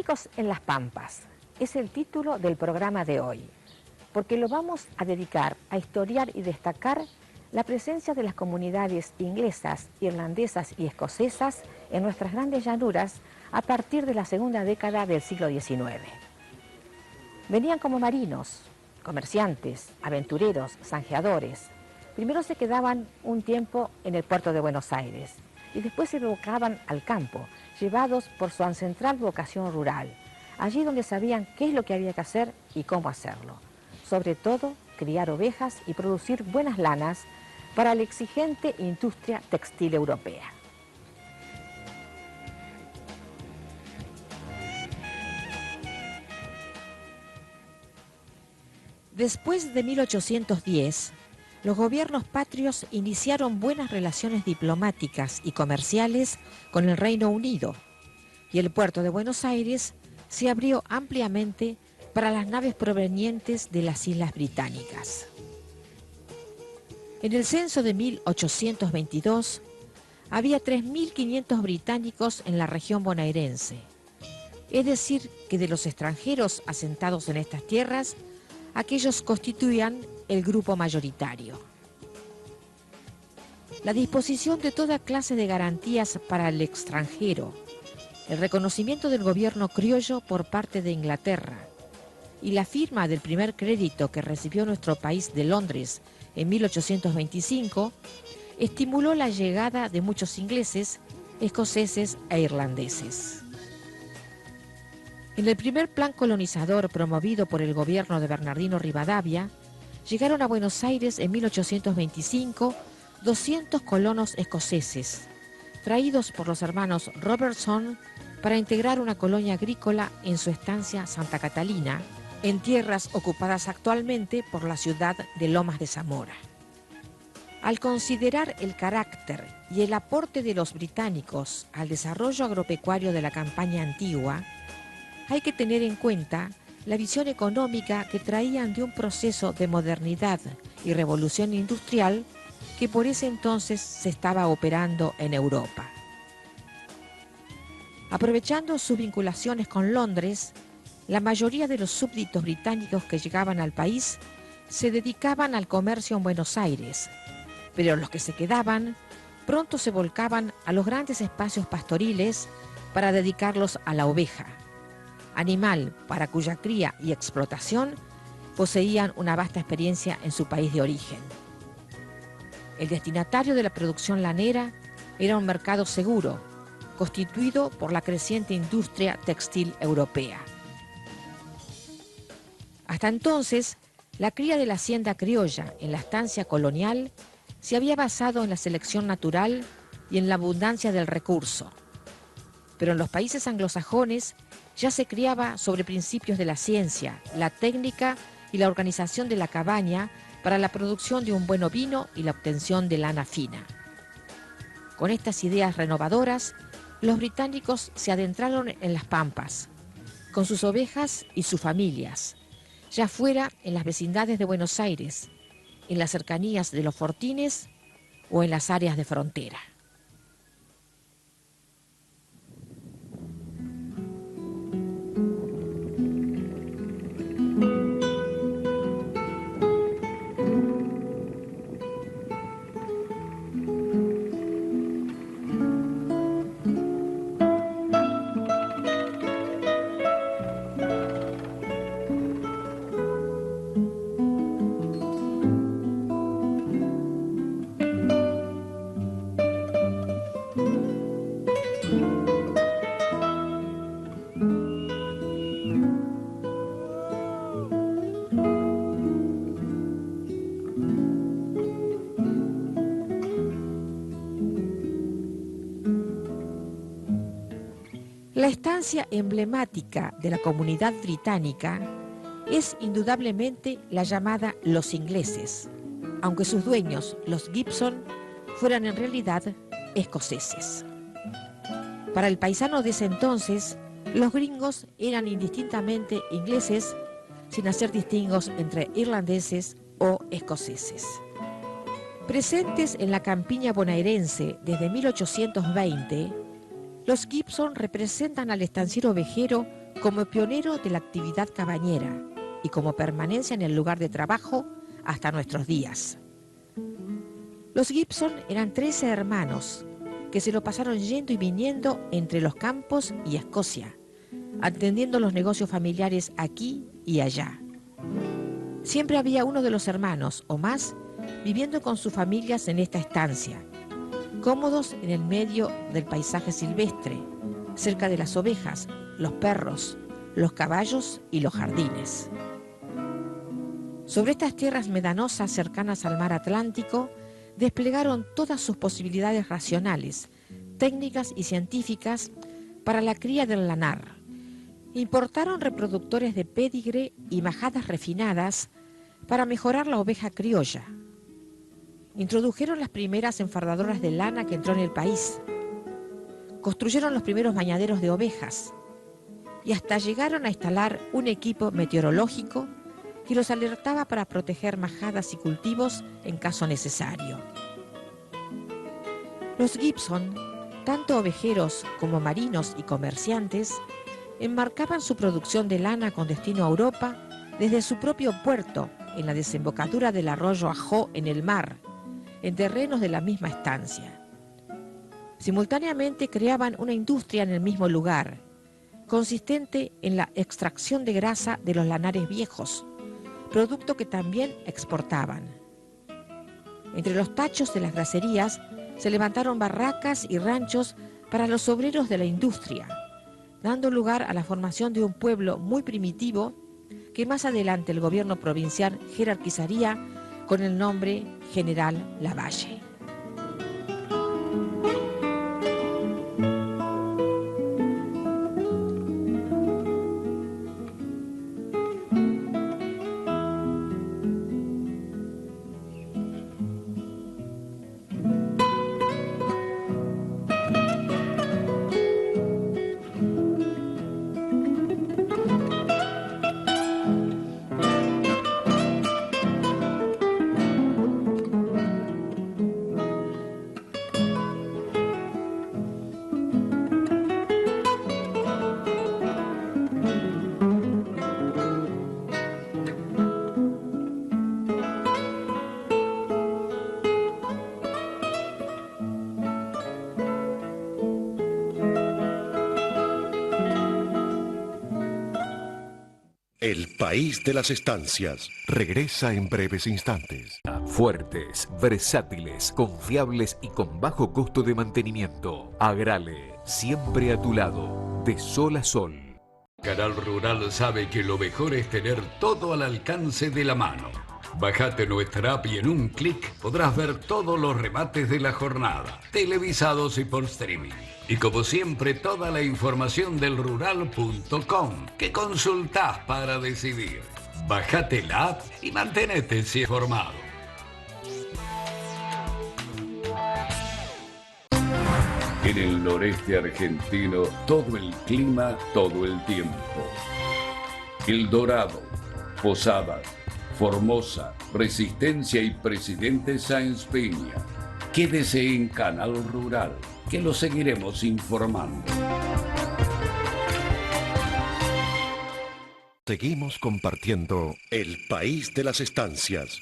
Británicos en las Pampas es el título del programa de hoy, porque lo vamos a dedicar a historiar y destacar la presencia de las comunidades inglesas, irlandesas y escocesas en nuestras grandes llanuras a partir de la segunda década del siglo XIX. Venían como marinos, comerciantes, aventureros, zanjeadores. Primero se quedaban un tiempo en el puerto de Buenos Aires y después se evocaban al campo, llevados por su ancestral vocación rural, allí donde sabían qué es lo que había que hacer y cómo hacerlo. Sobre todo, criar ovejas y producir buenas lanas para la exigente industria textil europea. Después de 1810, los gobiernos patrios iniciaron buenas relaciones diplomáticas y comerciales con el Reino Unido, y el puerto de Buenos Aires se abrió ampliamente para las naves provenientes de las Islas Británicas. En el censo de 1822 había 3.500 británicos en la región bonaerense, es decir, que de los extranjeros asentados en estas tierras, aquellos constituían el grupo mayoritario. La disposición de toda clase de garantías para el extranjero, el reconocimiento del gobierno criollo por parte de Inglaterra y la firma del primer crédito que recibió nuestro país de Londres en 1825, estimuló la llegada de muchos ingleses, escoceses e irlandeses. En el primer plan colonizador promovido por el gobierno de Bernardino Rivadavia, llegaron a Buenos Aires en 1825 200 colonos escoceses, traídos por los hermanos Robertson para integrar una colonia agrícola en su estancia Santa Catalina, en tierras ocupadas actualmente por la ciudad de Lomas de Zamora. Al considerar el carácter y el aporte de los británicos al desarrollo agropecuario de la campaña antigua, hay que tener en cuenta la visión económica que traían de un proceso de modernidad y revolución industrial que por ese entonces se estaba operando en Europa. Aprovechando sus vinculaciones con Londres, la mayoría de los súbditos británicos que llegaban al país se dedicaban al comercio en Buenos Aires, pero los que se quedaban pronto se volcaban a los grandes espacios pastoriles para dedicarlos a la oveja, animal para cuya cría y explotación poseían una vasta experiencia en su país de origen. El destinatario de la producción lanera era un mercado seguro, constituido por la creciente industria textil europea. Hasta entonces, la cría de la hacienda criolla en la estancia colonial se había basado en la selección natural y en la abundancia del recurso. Pero en los países anglosajones ya se criaba sobre principios de la ciencia, la técnica y la organización de la cabaña para la producción de un buen ovino y la obtención de lana fina. Con estas ideas renovadoras, los británicos se adentraron en las pampas, con sus ovejas y sus familias, ya fuera en las vecindades de Buenos Aires, en las cercanías de los fortines o en las áreas de frontera. La estancia emblemática de la comunidad británica es indudablemente la llamada Los Ingleses, aunque sus dueños, los Gibson, fueran en realidad escoceses. Para el paisano de ese entonces, los gringos eran indistintamente ingleses, sin hacer distingos entre irlandeses o escoceses. Presentes en la campiña bonaerense desde 1820, los Gibson representan al estanciero ovejero como pionero de la actividad cabañera y como permanencia en el lugar de trabajo hasta nuestros días. Los Gibson eran 13 hermanos que se lo pasaron yendo y viniendo entre los campos y Escocia, atendiendo los negocios familiares aquí y allá. Siempre había uno de los hermanos o más viviendo con sus familias en esta estancia, cómodos en el medio del paisaje silvestre, cerca de las ovejas, los perros, los caballos y los jardines. Sobre estas tierras medanosas cercanas al mar Atlántico, desplegaron todas sus posibilidades racionales, técnicas y científicas para la cría del lanar. Importaron reproductores de pedigre y majadas refinadas para mejorar la oveja criolla. Introdujeron las primeras enfardadoras de lana que entró en el país. Construyeron los primeros bañaderos de ovejas y hasta llegaron a instalar un equipo meteorológico que los alertaba para proteger majadas y cultivos en caso necesario. Los Gibson, tanto ovejeros como marinos y comerciantes, enmarcaban su producción de lana con destino a Europa desde su propio puerto, en la desembocadura del arroyo Ajó en el mar, en terrenos de la misma estancia. Simultáneamente creaban una industria en el mismo lugar, consistente en la extracción de grasa de los lanares viejos, producto que también exportaban. Entre los tachos de las graserías se levantaron barracas y ranchos para los obreros de la industria, dando lugar a la formación de un pueblo muy primitivo que más adelante el gobierno provincial jerarquizaría con el nombre General Lavalle. El país de las estancias. Regresa en breves instantes. Fuertes, versátiles, confiables y con bajo costo de mantenimiento. Agrale, siempre a tu lado, de sol a sol. Canal Rural sabe que lo mejor es tener todo al alcance de la mano. Bájate nuestra app y en un clic podrás ver todos los remates de la jornada, televisados y por streaming. Y como siempre, toda la información del rural.com que consultás para decidir. Bájate la app y mantenete informado. En el noreste argentino, todo el clima, todo el tiempo. El Dorado, Posadas, Formosa, Resistencia y Presidente Sáenz Peña. Quédese en Canal Rural, que lo seguiremos informando. Seguimos compartiendo el país de las estancias.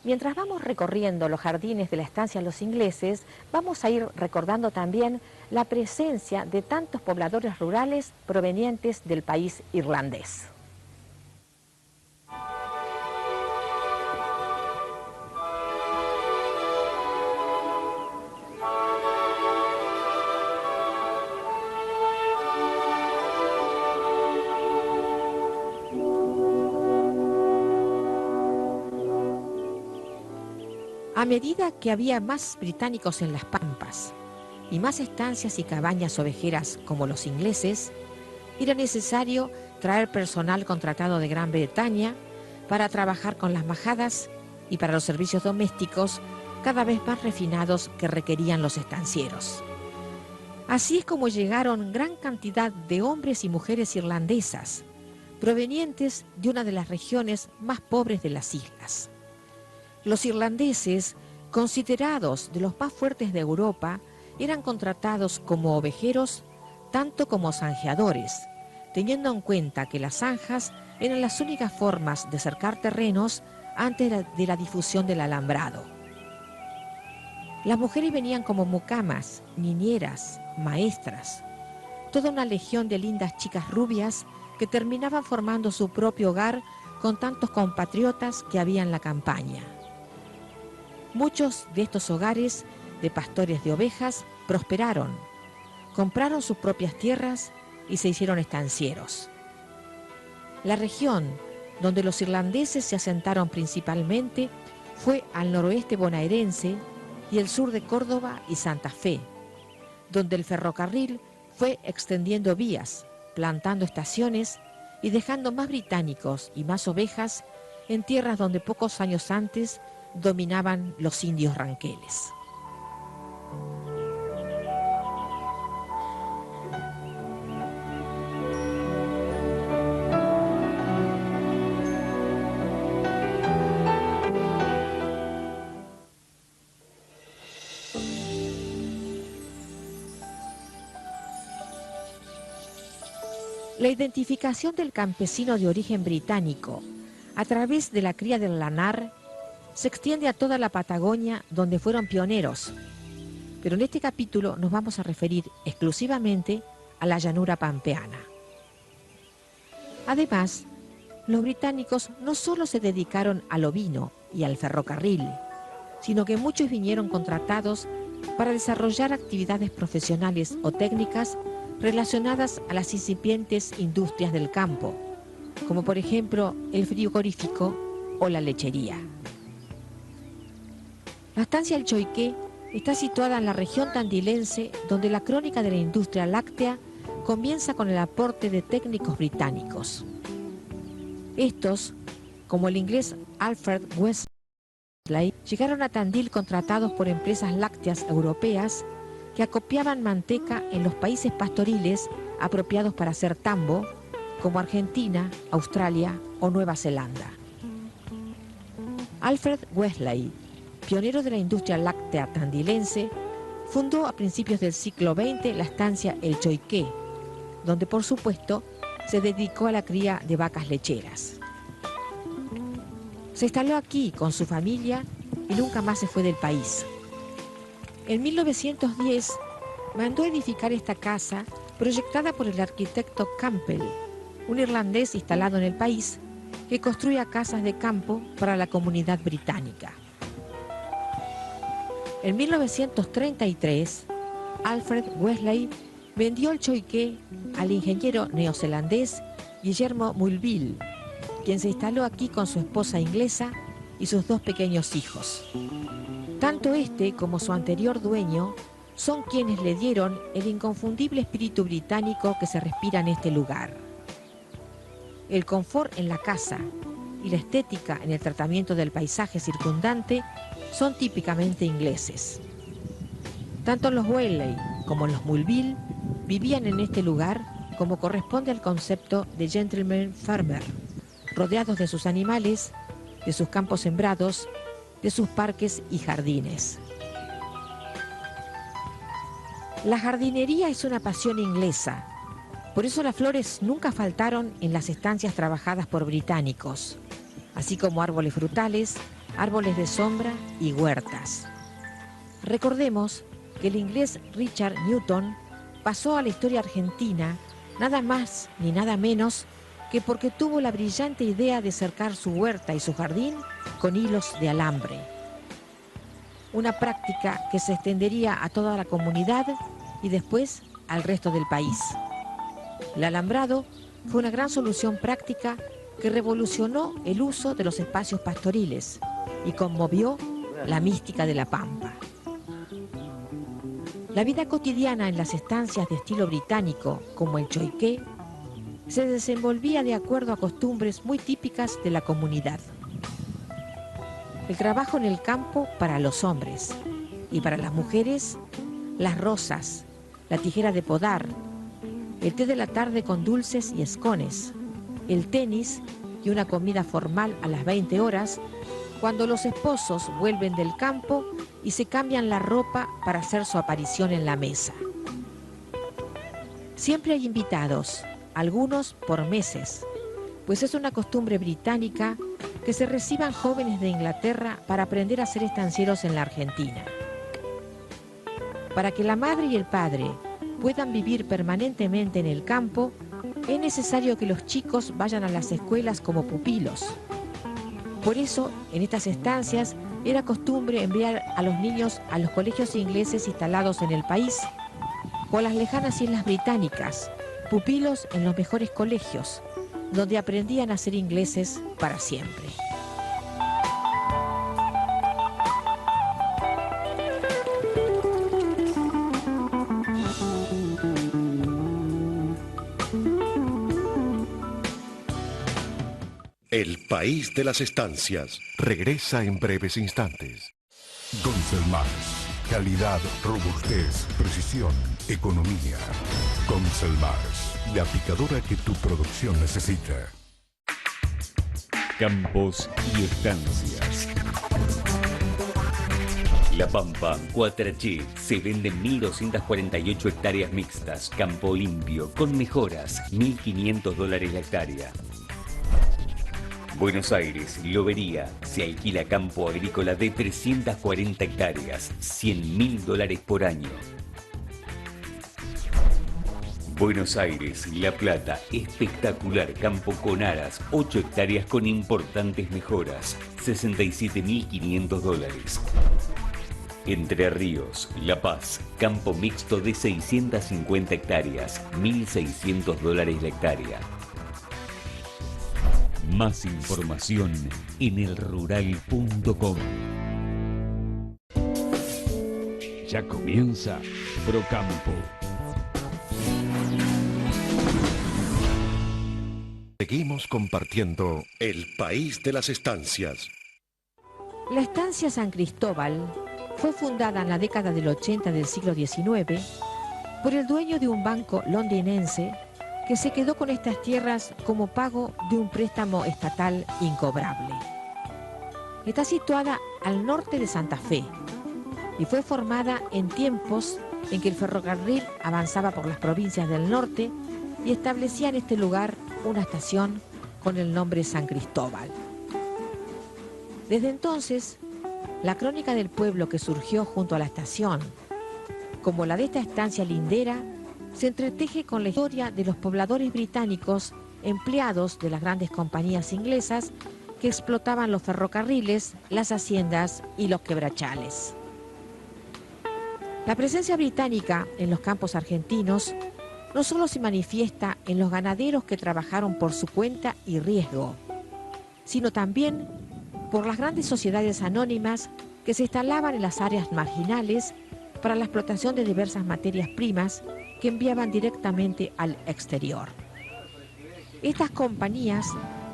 Mientras vamos recorriendo los jardines de la estancia Los Ingleses, vamos a ir recordando también la presencia de tantos pobladores rurales provenientes del país irlandés. A medida que había más británicos en las pampas y más estancias y cabañas ovejeras como Los Ingleses, era necesario traer personal contratado de Gran Bretaña para trabajar con las majadas y para los servicios domésticos cada vez más refinados que requerían los estancieros. Así es como llegaron gran cantidad de hombres y mujeres irlandesas, provenientes de una de las regiones más pobres de las islas. Los irlandeses, considerados de los más fuertes de Europa, eran contratados como ovejeros, tanto como zanjeadores, teniendo en cuenta que las zanjas eran las únicas formas de cercar terrenos antes de la difusión del alambrado. Las mujeres venían como mucamas, niñeras, maestras, toda una legión de lindas chicas rubias que terminaban formando su propio hogar con tantos compatriotas que había en la campaña. Muchos de estos hogares de pastores de ovejas prosperaron, compraron sus propias tierras y se hicieron estancieros. La región donde los irlandeses se asentaron principalmente fue al noroeste bonaerense y el sur de Córdoba y Santa Fe, donde el ferrocarril fue extendiendo vías, plantando estaciones y dejando más británicos y más ovejas en tierras donde pocos años antes dominaban los indios ranqueles. La identificación del campesino de origen británico a través de la cría del lanar se extiende a toda la Patagonia, donde fueron pioneros. Pero en este capítulo nos vamos a referir exclusivamente a la llanura pampeana. Además, los británicos no solo se dedicaron al ovino y al ferrocarril, sino que muchos vinieron contratados para desarrollar actividades profesionales o técnicas relacionadas a las incipientes industrias del campo, como por ejemplo el frigorífico o la lechería. La estancia El Choiqué está situada en la región tandilense, donde la crónica de la industria láctea comienza con el aporte de técnicos británicos. Estos, como el inglés Alfred Wesley, llegaron a Tandil contratados por empresas lácteas europeas que acopiaban manteca en los países pastoriles apropiados para hacer tambo, como Argentina, Australia o Nueva Zelanda. Alfred Wesley, pionero de la industria láctea tandilense, fundó a principios del siglo XX la estancia El Choiqué, donde por supuesto se dedicó a la cría de vacas lecheras. Se instaló aquí con su familia y nunca más se fue del país. En 1910 mandó edificar esta casa proyectada por el arquitecto Campbell, un irlandés instalado en el país que construía casas de campo para la comunidad británica. En 1933, Alfred Wesley vendió el Choiqué al ingeniero neozelandés Guillermo Mulville, quien se instaló aquí con su esposa inglesa y sus dos pequeños hijos. Tanto este como su anterior dueño son quienes le dieron el inconfundible espíritu británico que se respira en este lugar. El confort en la casa y la estética en el tratamiento del paisaje circundante son típicamente ingleses. Tanto los Wesley como los Mulville vivían en este lugar como corresponde al concepto de gentleman farmer, rodeados de sus animales, de sus campos sembrados, de sus parques y jardines. La jardinería es una pasión inglesa, por eso las flores nunca faltaron en las estancias trabajadas por británicos, así como árboles frutales, árboles de sombra y huertas. Recordemos que el inglés Richard Newton pasó a la historia argentina nada más ni nada menos que porque tuvo la brillante idea de cercar su huerta y su jardín con hilos de alambre. Una práctica que se extendería a toda la comunidad y después al resto del país. El alambrado fue una gran solución práctica que revolucionó el uso de los espacios pastoriles y conmovió la mística de la pampa. La vida cotidiana en las estancias de estilo británico, como el Choiqué, se desenvolvía de acuerdo a costumbres muy típicas de la comunidad. El trabajo en el campo para los hombres y para las mujeres, las rosas, la tijera de podar, el té de la tarde con dulces y escones, el tenis y una comida formal a las 20 horas, cuando los esposos vuelven del campo y se cambian la ropa para hacer su aparición en la mesa. Siempre hay invitados algunos por meses, pues es una costumbre británica que se reciban jóvenes de Inglaterra para aprender a ser estancieros en la Argentina. Para que la madre y el padre puedan vivir permanentemente en el campo, es necesario que los chicos vayan a las escuelas como pupilos. Por eso, en estas estancias, era costumbre enviar a los niños a los colegios ingleses instalados en el país, o a las lejanas islas británicas, pupilos en los mejores colegios, donde aprendían a ser ingleses para siempre. El país de las estancias regresa en breves instantes. Conselmars. Calidad, robustez, precisión, economía. Conselmars. La picadora que tu producción necesita. Campos y estancias. La Pampa, Cuatrachí, se venden 1.248 hectáreas mixtas, campo limpio, con mejoras, $1.500 la hectárea. Buenos Aires, Lobería, se alquila campo agrícola de 340 hectáreas, $100.000 por año. Buenos Aires, La Plata, espectacular campo con aras, 8 hectáreas con importantes mejoras, $67.500. Entre Ríos, La Paz, campo mixto de 650 hectáreas, $1.600 la hectárea. Más información en elrural.com. Ya comienza Procampo. Seguimos compartiendo el país de las estancias. La estancia San Cristóbal fue fundada en la década del 80 del siglo XIX por el dueño de un banco londinense que se quedó con estas tierras como pago de un préstamo estatal incobrable. Está situada al norte de Santa Fe y fue formada en tiempos en que el ferrocarril avanzaba por las provincias del norte y establecía en este lugar una estación con el nombre San Cristóbal. Desde entonces, la crónica del pueblo que surgió junto a la estación, como la de esta estancia lindera, se entreteje con la historia de los pobladores británicos empleados de las grandes compañías inglesas que explotaban los ferrocarriles, las haciendas y los quebrachales. La presencia británica en los campos argentinos no solo se manifiesta en los ganaderos que trabajaron por su cuenta y riesgo, sino también por las grandes sociedades anónimas que se instalaban en las áreas marginales para la explotación de diversas materias primas que enviaban directamente al exterior. Estas compañías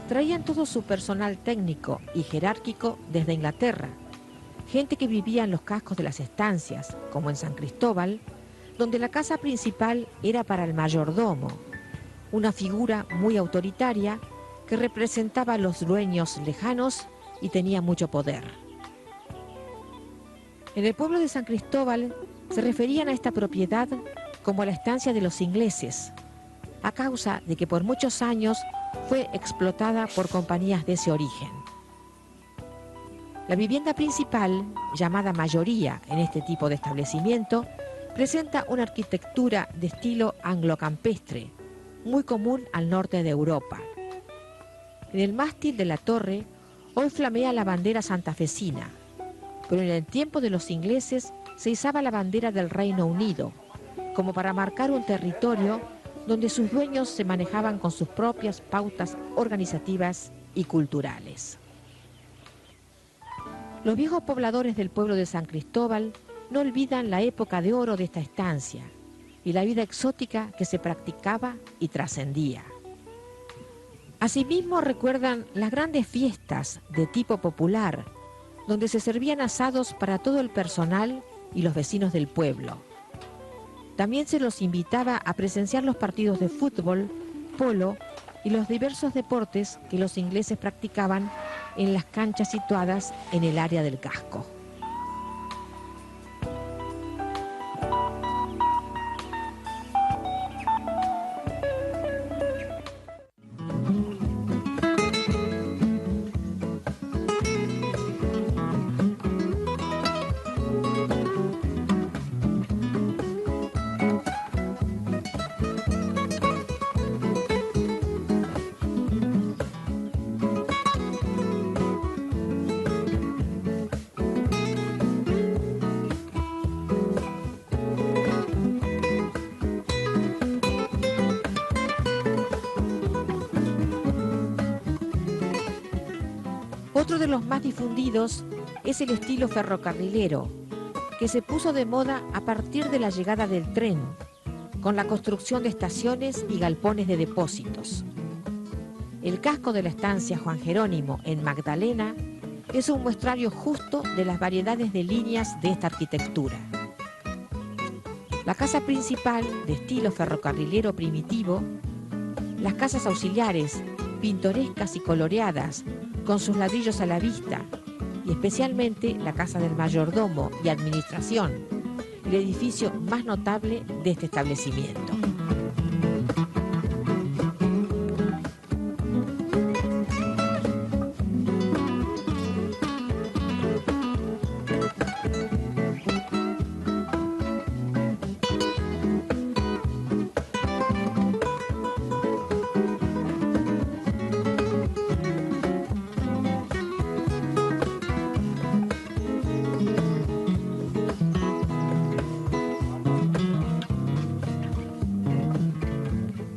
traían todo su personal técnico y jerárquico desde Inglaterra, gente que vivía en los cascos de las estancias, como en San Cristóbal, donde la casa principal era para el mayordomo, una figura muy autoritaria que representaba a los dueños lejanos y tenía mucho poder. En el pueblo de San Cristóbal se referían a esta propiedad como la estancia de los ingleses, a causa de que por muchos años fue explotada por compañías de ese origen. La vivienda principal, llamada mayoría en este tipo de establecimiento, presenta una arquitectura de estilo anglo-campestre, muy común al norte de Europa. En el mástil de la torre hoy flamea la bandera santafesina, pero en el tiempo de los ingleses se izaba la bandera del Reino Unido, como para marcar un territorio donde sus dueños se manejaban con sus propias pautas organizativas y culturales. Los viejos pobladores del pueblo de San Cristóbal no olvidan la época de oro de esta estancia y la vida exótica que se practicaba y trascendía. Asimismo recuerdan las grandes fiestas de tipo popular, donde se servían asados para todo el personal y los vecinos del pueblo. También se los invitaba a presenciar los partidos de fútbol, polo y los diversos deportes que los ingleses practicaban en las canchas situadas en el área del casco. Otro de los más difundidos es el estilo ferrocarrilero, que se puso de moda a partir de la llegada del tren, con la construcción de estaciones y galpones de depósitos. El casco de la estancia Juan Jerónimo en Magdalena es un muestrario justo de las variedades de líneas de esta arquitectura. La casa principal, de estilo ferrocarrilero primitivo, las casas auxiliares, pintorescas y coloreadas, con sus ladrillos a la vista, y especialmente la casa del mayordomo y administración, el edificio más notable de este establecimiento.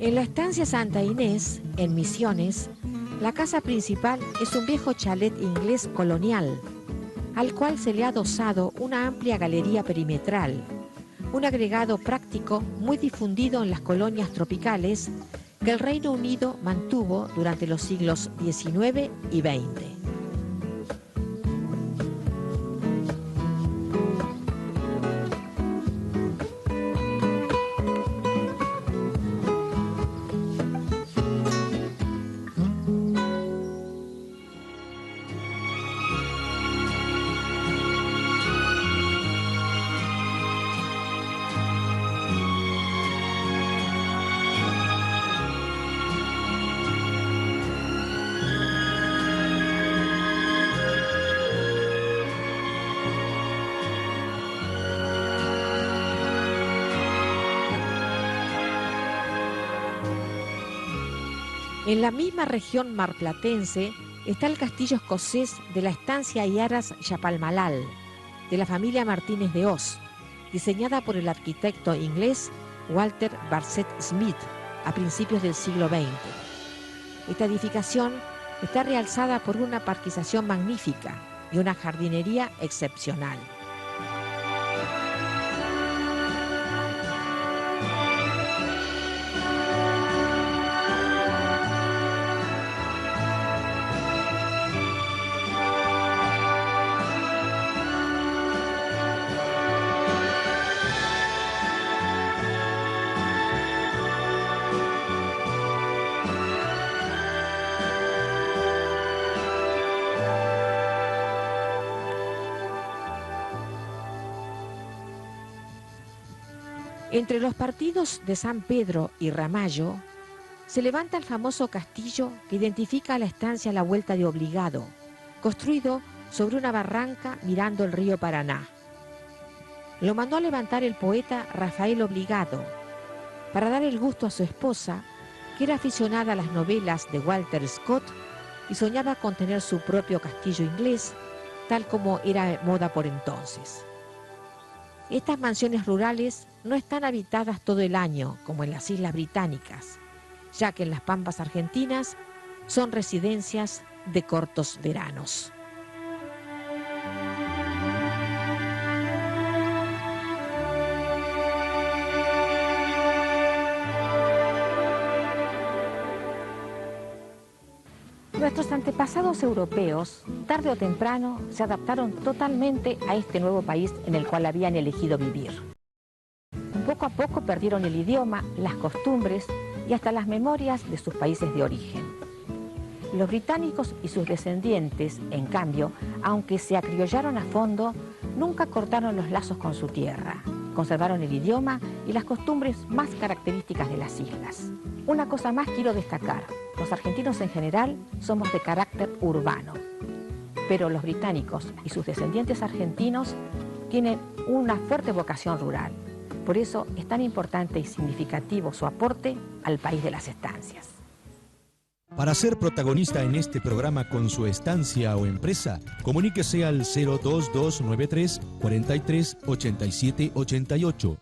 En la estancia Santa Inés, en Misiones, la casa principal es un viejo chalet inglés colonial, al cual se le ha adosado una amplia galería perimetral, un agregado práctico muy difundido en las colonias tropicales que el Reino Unido mantuvo durante los siglos XIX y XX. En la misma región marplatense está el castillo escocés de la estancia Iaras Yapalmalal, de la familia Martínez de Oz, diseñada por el arquitecto inglés Walter Barset Smith a principios del siglo XX. Esta edificación está realzada por una parquización magnífica y una jardinería excepcional. Entre los partidos de San Pedro y Ramallo se levanta el famoso castillo que identifica a la estancia a la Vuelta de Obligado, construido sobre una barranca mirando el río Paraná. Lo mandó a levantar el poeta Rafael Obligado para dar el gusto a su esposa, que era aficionada a las novelas de Walter Scott y soñaba con tener su propio castillo inglés, tal como era moda por entonces. Estas mansiones rurales no están habitadas todo el año, como en las Islas Británicas, ya que en las pampas argentinas son residencias de cortos veranos. Nuestros antepasados europeos, tarde o temprano, se adaptaron totalmente a este nuevo país en el cual habían elegido vivir. Poco a poco perdieron el idioma, las costumbres y hasta las memorias de sus países de origen. Los británicos y sus descendientes, en cambio, aunque se acriollaron a fondo, nunca cortaron los lazos con su tierra. Conservaron el idioma y las costumbres más características de las islas. Una cosa más quiero destacar: los argentinos en general somos de carácter urbano, pero los británicos y sus descendientes argentinos tienen una fuerte vocación rural. Por eso es tan importante y significativo su aporte al país de las estancias. Para ser protagonista en este programa con su estancia o empresa, comuníquese al 02293 43 87 88.